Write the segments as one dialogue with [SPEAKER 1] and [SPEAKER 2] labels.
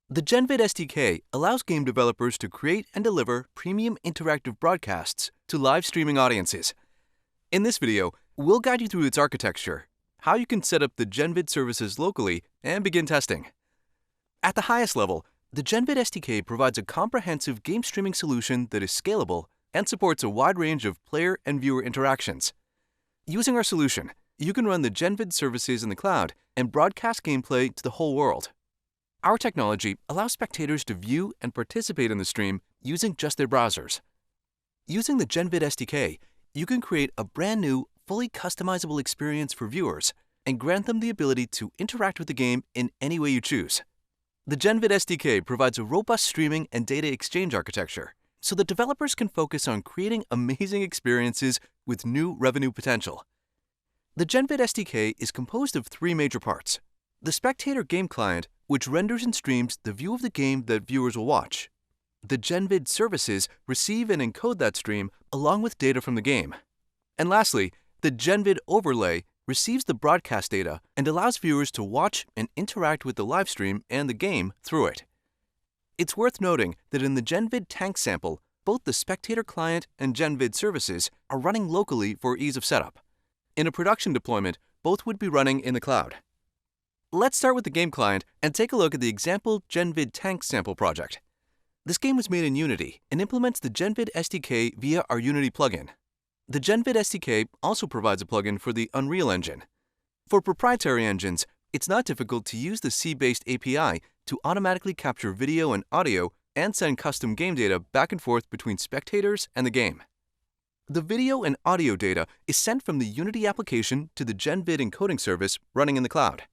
[SPEAKER 1] The Genvid SDK allows game developers to create and deliver premium interactive broadcasts to live streaming audiences. In this video, we'll guide you through its architecture, how you can set up the Genvid services locally, and begin testing. At the highest level, the Genvid SDK provides a comprehensive game streaming solution that is scalable and supports a wide range of player and viewer interactions. Using our solution, you can run the Genvid services in the cloud and broadcast gameplay to the whole world. Our technology allows spectators to view and participate in the stream using just their browsers. Using the Genvid SDK, you can create a brand new, fully customizable experience for viewers and grant them the ability to interact with the game in any way you choose. The Genvid SDK provides a robust streaming and data exchange architecture so that developers can focus on creating amazing experiences with new revenue potential. The Genvid SDK is composed of three major parts: the Spectator Game Client, which renders and streams the view of the game that viewers will watch. The Genvid services receive and encode that stream along with data from the game. And lastly, the Genvid Overlay receives the broadcast data and allows viewers to watch and interact with the live stream and the game through it. It's worth noting that in the Genvid tank sample, both the Spectator Client and Genvid services are running locally for ease of setup. In a production deployment, both would be running in the cloud. Let's start with the game client and take a look at the example Genvid tank sample project. This game was made in Unity and implements the Genvid SDK via our Unity plugin. The Genvid SDK also provides a plugin for the Unreal Engine. For proprietary engines, it's not difficult to use the C-based API to automatically capture video and audio and send custom game data back and forth between spectators and the game. The video and audio data is sent from the Unity application to the Genvid encoding service running in the cloud.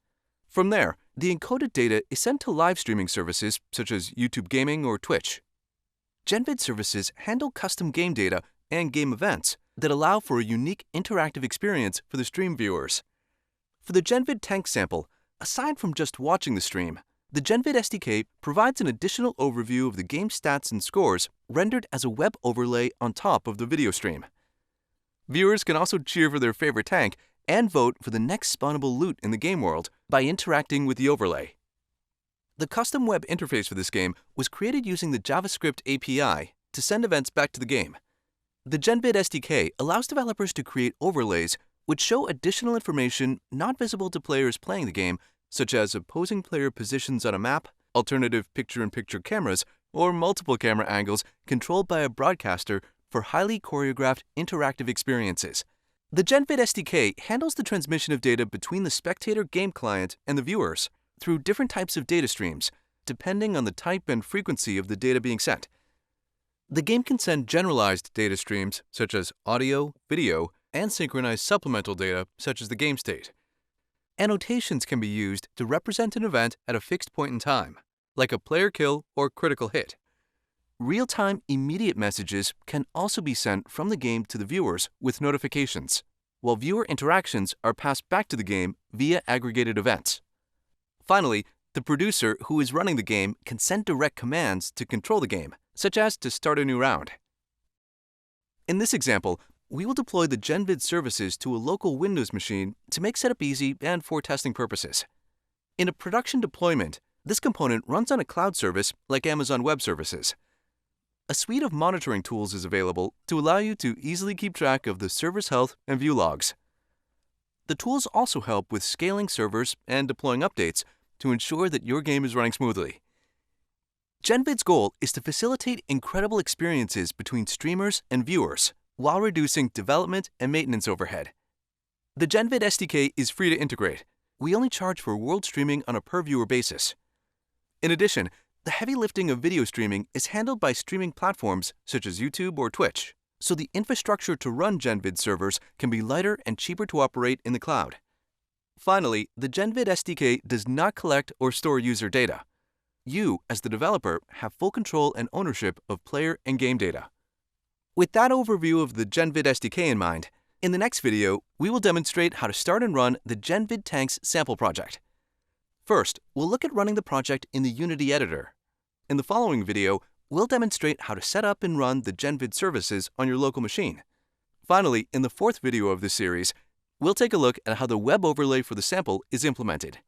[SPEAKER 1] From there, the encoded data is sent to live streaming services such as YouTube Gaming or Twitch. Genvid services handle custom game data and game events that allow for a unique interactive experience for the stream viewers. For the Genvid tank sample, aside from just watching the stream, the Genvid SDK provides an additional overview of the game stats and scores rendered as a web overlay on top of the video stream. Viewers can also cheer for their favorite tank and vote for the next spawnable loot in the game world by interacting with the overlay. The custom web interface for this game was created using the JavaScript API to send events back to the game. The Genvid SDK allows developers to create overlays which show additional information not visible to players playing the game, such as opposing player positions on a map, alternative picture-in-picture cameras, or multiple camera angles controlled by a broadcaster for highly choreographed interactive experiences. The Genvid SDK handles the transmission of data between the Spectator Game Client and the viewers through different types of data streams, depending on the type and frequency of the data being sent. The game can send generalized data streams such as audio, video, and synchronized supplemental data such as the game state. Annotations can be used to represent an event at a fixed point in time, like a player kill or critical hit. Real-time immediate messages can also be sent from the game to the viewers with notifications, while viewer interactions are passed back to the game via aggregated events. Finally, the producer who is running the game can send direct commands to control the game, such as to start a new round. In this example, we will deploy the Genvid services to a local Windows machine to make setup easy and for testing purposes. In a production deployment, this component runs on a cloud service like Amazon Web Services. A suite of monitoring tools is available to allow you to easily keep track of the server's health and view logs. The tools also help with scaling servers and deploying updates to ensure that your game is running smoothly. Genvid's goal is to facilitate incredible experiences between streamers and viewers while reducing development and maintenance overhead. The Genvid SDK is free to integrate. We only charge for world streaming on a per-viewer basis. In addition, the heavy lifting of video streaming is handled by streaming platforms such as YouTube or Twitch, so the infrastructure to run Genvid servers can be lighter and cheaper to operate in the cloud. Finally, the Genvid SDK does not collect or store user data. You, as the developer, have full control and ownership of player and game data. With that overview of the Genvid SDK in mind, in the next video, we will demonstrate how to start and run the Genvid Tanks sample project. First, we'll look at running the project in the Unity editor. In the following video, we'll demonstrate how to set up and run the Genvid services on your local machine. Finally, in the fourth video of this series, we'll take a look at how the web overlay for the sample is implemented.